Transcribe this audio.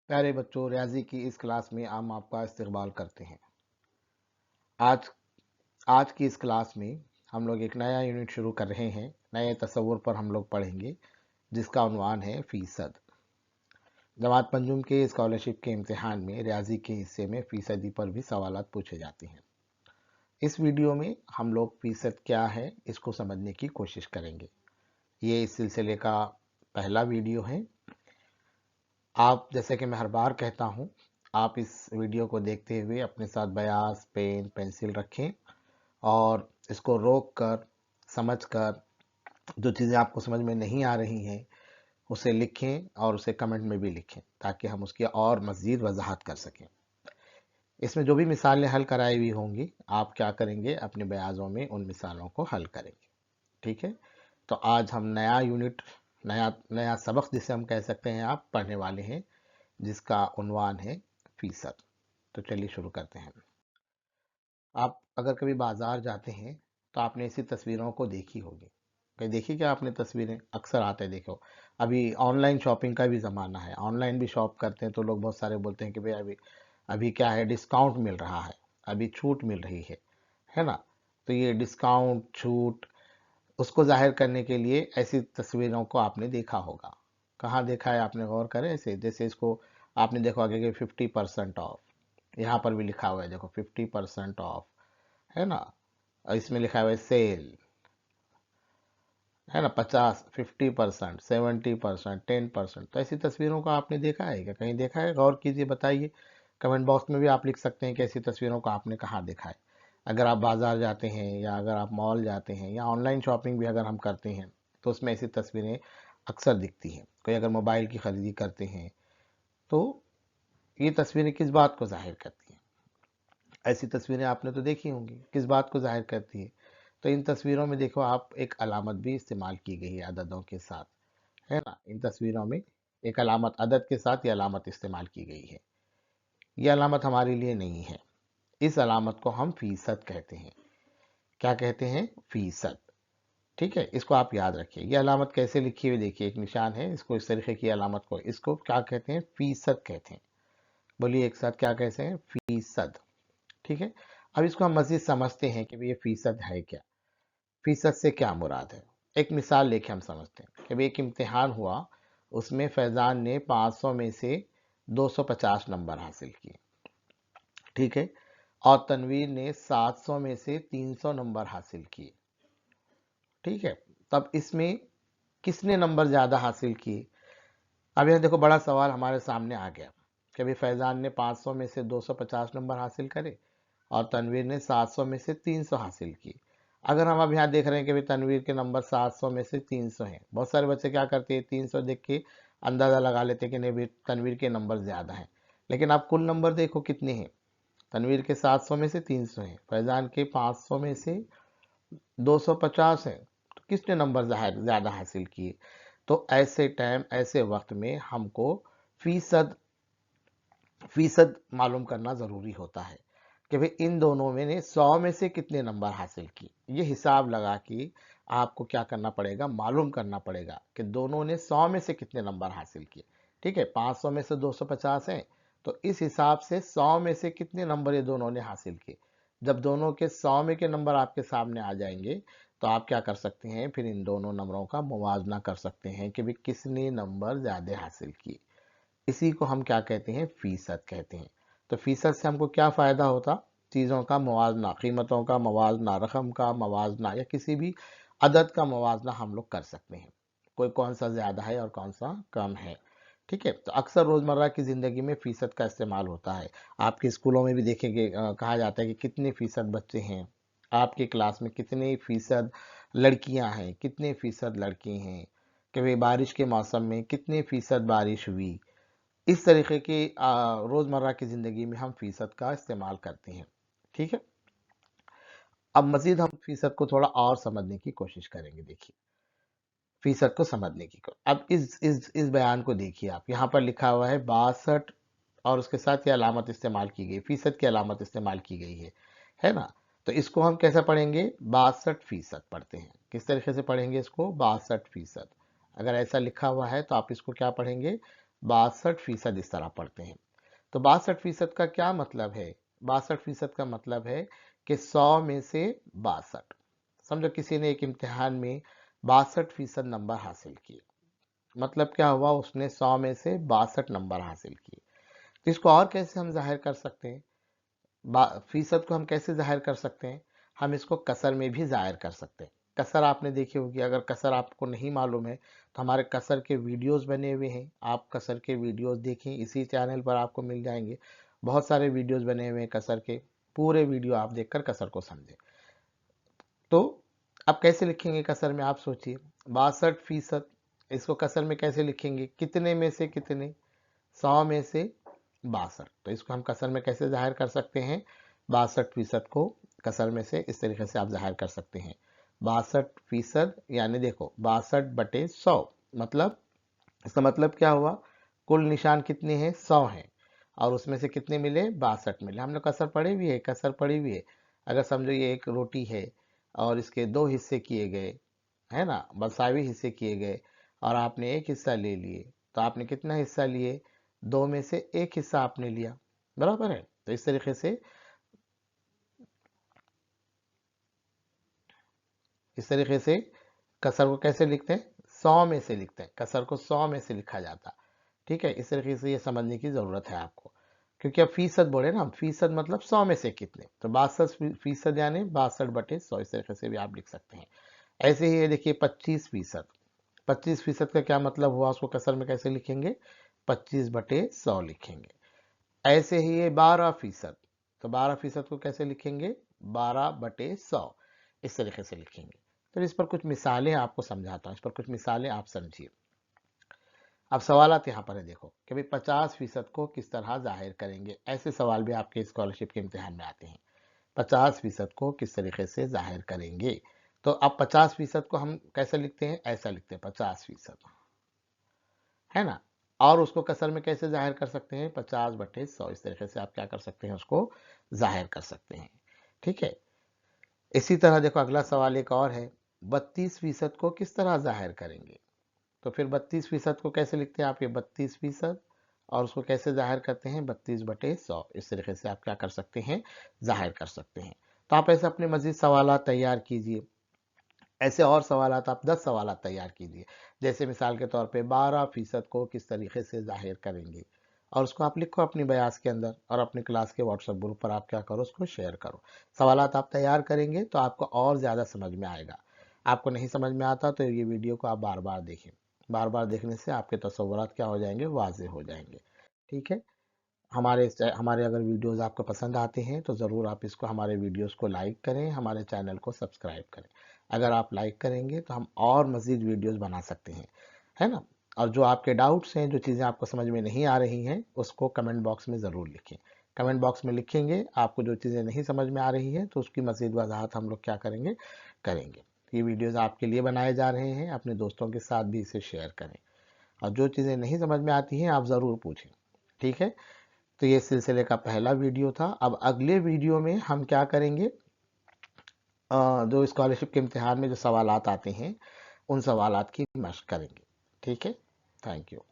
प्यारे बच्चों, रियाजी की इस क्लास में हम आपका इस्तकबाल करते हैं। आज आज की इस क्लास में हम लोग एक नया यूनिट शुरू कर रहे हैं। नए तस्वुर पर हम लोग पढ़ेंगे, जिसका उन्वान है फीसद। जमात पंजुम के स्कॉलरशिप के इम्तिहान में रियाजी के हिस्से में फीसदी पर भी सवालात पूछे जाते हैं। इस वीडियो में हम लोग फीसद क्या है इसको समझने की कोशिश करेंगे। ये इस सिलसिले का पहला वीडियो है। आप, जैसे कि मैं हर बार कहता हूँ, आप इस वीडियो को देखते हुए अपने साथ बयास, पेन, पेंसिल रखें और इसको रोक कर, समझ कर, जो चीज़ें आपको समझ में नहीं आ रही हैं उसे लिखें और उसे कमेंट में भी लिखें, ताकि हम उसकी और मज़ीद वजाहत कर सकें। इसमें जो भी मिसालें हल कराई हुई होंगी, आप क्या करेंगे, अपने बयाज़ों में उन मिसालों को हल करेंगे। ठीक है। तो आज हम नया यूनिट, नया नया सबक, जिसे हम कह सकते हैं, आप पढ़ने वाले हैं, जिसका उन्वान है फीसद। तो चलिए शुरू करते हैं। आप अगर कभी बाजार जाते हैं तो आपने ऐसी तस्वीरों को देखी होगी। कहीं देखी क्या आपने तस्वीरें? अक्सर आते देखो। अभी ऑनलाइन शॉपिंग का भी ज़माना है, ऑनलाइन भी शॉप करते हैं तो लोग बहुत सारे बोलते हैं कि भाई अभी अभी क्या है, डिस्काउंट मिल रहा है, अभी छूट मिल रही है ना। तो ये डिस्काउंट, छूट, उसको जाहिर करने के लिए ऐसी तस्वीरों को आपने देखा होगा। कहाँ देखा है आपने? गौर करें। ऐसे जैसे इसको आपने देखो आगे कि 50% ऑफ, यहाँ पर भी लिखा हुआ है, देखो 50% ऑफ, है ना। और इसमें लिखा हुआ है सेल, है ना, 50, 50%, 70%, 10%। तो ऐसी तस्वीरों को आपने देखा है क्या? कहीं देखा है? गौर कीजिए, बताइए। कमेंट बॉक्स में भी आप लिख सकते हैं कि ऐसी तस्वीरों को आपने कहाँ देखा है। अगर आप बाजार जाते हैं या अगर आप मॉल जाते हैं या ऑनलाइन शॉपिंग भी अगर हम करते हैं तो उसमें ऐसी तस्वीरें अक्सर दिखती हैं। कोई अगर मोबाइल की खरीदी करते हैं तो ये तस्वीरें किस बात को जाहिर करती हैं? ऐसी तस्वीरें आपने तो देखी होंगी, किस बात को जाहिर करती है? तो इन तस्वीरों में देखो आप, एक अलामत भी इस्तेमाल की गई है अददों के साथ, है ना। इन तस्वीरों में एक अलामत, अदद के साथ ये अलामत इस्तेमाल की गई है। ये अलामत हमारे लिए नहीं है। इस अलामत को हम फीसद कहते हैं। क्या कहते हैं? फीसद। ठीक है, इसको आप याद रखिए। ये अलामत कैसे लिखी हुई देखिए, एक निशान है, इसको इस तरीके की अलामत को, इसको क्या कहते हैं? फीसद कहते हैं। बोलिए एक साथ, क्या कहते हैं? फीसद। ठीक है। अब इसको हम मजीद समझते हैं कि भाई ये फीसद है क्या, फीसद से क्या मुराद है। एक मिसाल लेके हम समझते हैं कि भाई एक इम्तिहान हुआ, उसमें फैज़ान ने 500 में से 250 नंबर हासिल किए। ठीक है। और तनवीर ने 700 में से 300 नंबर हासिल किए। ठीक है। तब इसमें किसने नंबर ज़्यादा हासिल किए? अब यह देखो, बड़ा सवाल हमारे सामने आ गया कि भाई फैज़ान ने 500 में से 250 नंबर हासिल करे और तनवीर ने 700 में से 300 हासिल की। अगर हम अब यहाँ देख रहे हैं कि भाई तनवीर के नंबर 700 में से 300 हैं, बहुत सारे बच्चे क्या करते हैं, 300 देख के अंदाज़ा लगा लेते हैं कि नहीं भाई तनवीर के नंबर ज़्यादा हैं। लेकिन आप कुल नंबर देखो कितने हैं। तनवीर के 700 में से 300 हैं, फैज़ान के 500 में से 250 हैं। तो किसने नंबर ज़्यादा हासिल किए? तो ऐसे टाइम, ऐसे वक्त में हमको फीसद फीसद मालूम करना ज़रूरी होता है कि भाई इन दोनों में ने 100 में से कितने नंबर हासिल किए। ये हिसाब लगा के आपको क्या करना पड़ेगा, मालूम करना पड़ेगा कि दोनों ने 100 में से कितने नंबर हासिल किए। ठीक है, 500 में से 250 हैं, तो इस हिसाब से 100 में से कितने नंबर ये दोनों ने हासिल किए। जब दोनों के 100 में के नंबर आपके सामने आ जाएंगे तो आप क्या कर सकते हैं, फिर इन दोनों नंबरों का मुवाजना कर सकते हैं कि भाई किसने नंबर ज़्यादा हासिल किए। इसी को हम क्या कहते हैं? फीसद कहते हैं। तो फीसद से हमको क्या फ़ायदा होता? चीज़ों का मवाजना, कीमतों का मवाजना, रकम का मवाजना या किसी भी अदद का मवाजना हम लोग कर सकते हैं, कोई कौन सा ज़्यादा है और कौन सा कम है। ठीक है। तो अक्सर रोज़मर्रा की ज़िंदगी में फ़ीसद का इस्तेमाल होता है। आपके स्कूलों में भी देखेंगे, कहा जाता है कि कितने फ़ीसद बच्चे हैं, आपकी क्लास में कितने फ़ीसद लड़कियां हैं, कितने फ़ीसद लड़के हैं, कि भाई बारिश के मौसम में कितने फ़ीसद बारिश हुई। इस तरीके की रोज़मर्रा की ज़िंदगी में हम फीसद का इस्तेमाल करते हैं। ठीक है। अब मज़ीद हम फीसद को थोड़ा और समझने की कोशिश करेंगे। देखिए, फीसद को समझने की अब इस बयान को देखिए। आप यहाँ पर लिखा हुआ है 62 और उसके साथ ये अलामत इस्तेमाल की गई, फीसद की अलामत इस्तेमाल की गई है ना। तो इसको हम कैसे पढ़ेंगे? 62% पढ़ते हैं। किस तरीके से पढ़ेंगे इसको? 62%। अगर ऐसा लिखा हुआ है तो आप इसको क्या पढ़ेंगे? 62% इस तरह पढ़ते हैं। तो 62% का क्या मतलब है? 62% का मतलब है कि 100 में से 62। समझो किसी ने एक इम्तिहान में 62% नंबर हासिल किए, मतलब क्या हुआ, उसने 100 में से 62 नंबर हासिल किए। तो इसको और कैसे हम जाहिर कर सकते हैं? फीसद को हम कैसे जाहिर कर सकते हैं? हम इसको कसर में भी जाहिर कर सकते हैं। कसर आपने देखी होगी, अगर कसर आपको नहीं मालूम है तो हमारे कसर के वीडियोस बने हुए हैं, आप कसर के वीडियोस देखें, इसी चैनल पर आपको मिल जाएंगे। बहुत सारे वीडियोस बने हुए हैं कसर के, पूरे वीडियो आप देखकर कसर को समझें। तो अब कैसे लिखेंगे कसर में, आप सोचिए। 62%, इसको कसर में कैसे लिखेंगे? कितने में से कितने? 100 में से 62। तो इसको हम कसर में कैसे जाहिर कर सकते हैं? 62% को कसर में से इस तरीके से आप जाहिर कर सकते हैं। 62% यानी देखो 62/100, मतलब इसका मतलब क्या हुआ? कुल निशान कितने हैं? 100 हैं, और उसमें से कितने मिले? 62 मिले। हमने कसर पढ़ी हुई है, कसर पढ़ी हुई है। अगर समझो ये एक रोटी है और इसके 2 हिस्से किए गए, है ना, मसावी हिस्से किए गए, और आपने एक हिस्सा ले लिए, तो आपने कितना हिस्सा लिए? 2 में से एक हिस्सा आपने लिया, बराबर है। तो इस तरीके से कसर को कैसे लिखते हैं? 100 में से लिखते हैं, कसर को 100 में से लिखा जाता। ठीक है, इस तरीके से ये समझने की जरूरत है आपको, क्योंकि अब फीसद बोले ना हम, फीसद मतलब 100 में से कितने, तो 62% यानी 62/100, इस तरीके से भी आप लिख सकते हैं। ऐसे ही ये देखिए 25%। 25% का क्या मतलब हुआ, उसको कसर में कैसे लिखेंगे? 25/100 लिखेंगे। ऐसे ही ये 12%, तो 12% को कैसे लिखेंगे? 12/100, इस तरीके से लिखेंगे। तो इस पर कुछ मिसालें आपको समझाता हूँ, इस पर कुछ मिसालें आप समझिए। अब सवालात यहाँ पर है, देखो कि भाई 50% को किस तरह जाहिर करेंगे। ऐसे सवाल भी आपके स्कॉलरशिप के इम्तिहान में आते हैं। 50% को किस तरीके से जाहिर करेंगे? तो अब 50% को हम कैसे लिखते हैं? ऐसा लिखते हैं 50%, है ना। और उसको कसर में कैसे जाहिर कर सकते हैं? 50/100, इस तरीके से आप क्या कर सकते हैं? उसको जाहिर कर सकते हैं। ठीक है, इसी तरह देखो अगला सवाल एक और है, 32% को किस तरह जाहिर करेंगे? तो फिर 32% को कैसे लिखते हैं आप? ये 32%, और उसको कैसे जाहिर करते हैं? 32/100, इस तरीके से आप क्या कर सकते हैं? जाहिर कर सकते हैं। तो आप ऐसे अपने मजीद सवाल तैयार कीजिए। ऐसे और सवालात आप 10 सवालात तैयार कीजिए। जैसे मिसाल के तौर पे 12% को किस तरीके से जाहिर करेंगे, और उसको आप लिखो अपनी बयास के अंदर, और अपने क्लास के व्हाट्सएप ग्रुप पर आप क्या करो? उसको शेयर करो। सवालात आप तैयार करेंगे तो आपको और ज़्यादा समझ में आएगा। आपको नहीं समझ में आता तो ये वीडियो को आप बार बार देखें। बार बार देखने से आपके तसव्वुरात क्या हो जाएंगे? वाज़ेह हो जाएंगे। ठीक है, हमारे अगर वीडियोस आपको पसंद आते हैं तो ज़रूर आप इसको, हमारे वीडियोस को लाइक करें, हमारे चैनल को सब्सक्राइब करें। अगर आप लाइक करेंगे तो हम और मज़ीद वीडियोस बना सकते हैं, है ना। और जो आपके डाउट्स हैं, जो चीज़ें आपको समझ में नहीं आ रही हैं, उसको कमेंट बॉक्स में ज़रूर लिखें। कमेंट बॉक्स में लिखेंगे आपको जो चीज़ें नहीं समझ में आ रही हैं, तो उसकी मज़ीद वजाहत हम लोग क्या करेंगे? करेंगे। ये वीडियोज़ आपके लिए बनाए जा रहे हैं, अपने दोस्तों के साथ भी इसे शेयर करें। और जो चीज़ें नहीं समझ में आती हैं आप ज़रूर पूछें। ठीक है, तो ये सिलसिले का पहला वीडियो था। अब अगले वीडियो में हम क्या करेंगे? जो स्कॉलरशिप के इम्तिहान में जो सवालात आते हैं, उन सवालात की मशक करेंगे। ठीक है, थैंक यू।